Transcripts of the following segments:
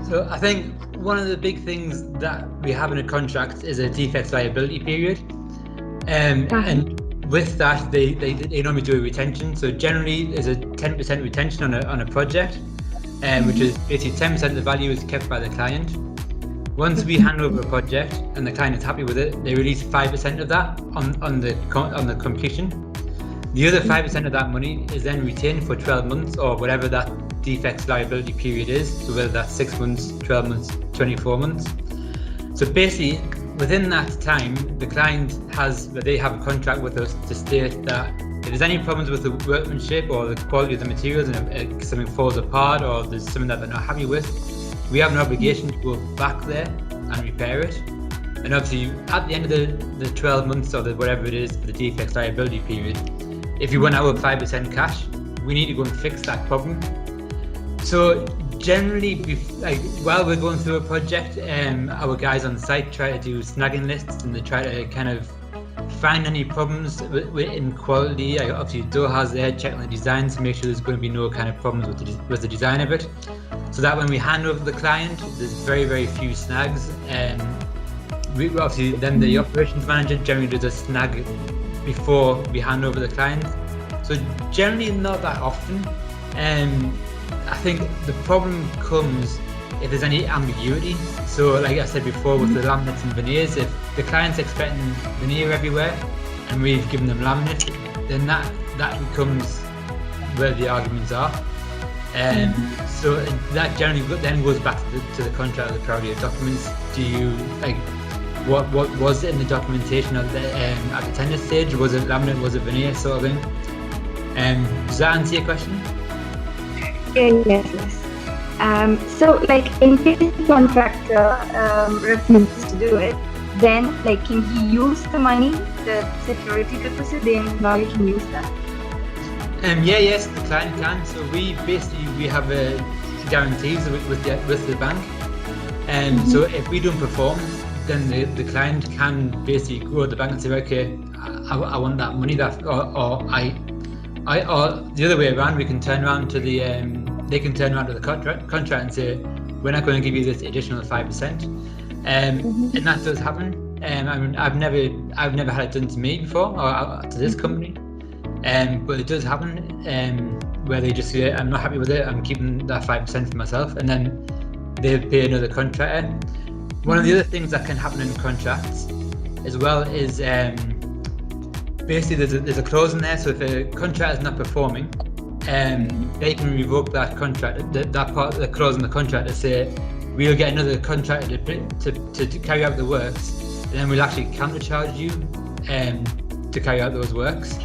So I think one of the big things that we have in a contract is a defects liability period. And with that, they normally do a retention. So generally there's a 10% retention on a project, which is basically 10% of the value is kept by the client. Once we hand over a project and the client is happy with it, they release 5% of that on the completion. The other 5% of that money is then retained for 12 months or whatever that defects liability period is. So whether that's 6 months, 12 months, 24 months. So basically, within that time, the client they have a contract with us to state that if there's any problems with the workmanship or the quality of the materials, and if something falls apart or there's something that they're not happy with, we have an obligation to go back there and repair it. And obviously, at the end of the 12 months or whatever it is for the defects liability period, if you run out of 5% cash, we need to go and fix that problem. So generally, while we're going through a project, our guys on site try to do snagging lists, and they try to kind of find any problems in quality. Obviously, Doe has their check on the designs to make sure there's going to be no kind of problems with the design of it, so that when we hand over the client, there's very, very few snags. Obviously, then the operations manager generally does a snag before we hand over the client. So generally not that often. I think the problem comes if there's any ambiguity. So like I said before, with the laminates and veneers, if the client's expecting veneer everywhere and we've given them laminate, then that becomes where the arguments are. So that generally then goes back to the contract of the priority of documents. Do you what was it in the documentation at the tender stage? Was it laminate? Was it veneer, sort of thing? Does that answer your question? Yes. So in case the contractor refuses to do it, then can he use the money, the security deposit, the employee can use that? Yes, the client can. So we have guarantees with the bank. So if we don't perform, then the client can basically go to the bank and say, okay, I want that money, or the other way around. We can turn around to they can turn around to the contract and say, we're not going to give you this additional 5%, and that does happen. I mean, I've never had it done to me before or to this company, but it does happen where they just say, I'm not happy with it, I'm keeping that 5% for myself, and then they pay another contractor. One of the other things that can happen in contracts as well is basically there's a clause in there. So if a contract is not performing, they can revoke that contract, that part of the clause in the contract to say we'll get another contractor to carry out the works, and then we'll actually countercharge you to carry out those works.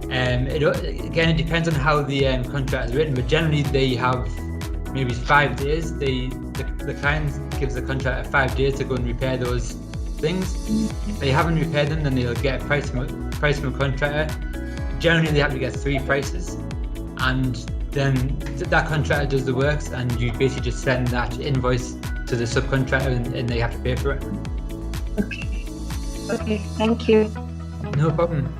It depends on how the contract is written, but generally they have maybe 5 days. The client gives the contractor 5 days to go and repair those things. If they haven't repaired them, then they'll get a price from a contractor. Generally, they have to get 3 prices, and then that contractor does the works, and you basically just send that invoice to the subcontractor, and they have to pay for it. Okay. Thank you. No problem.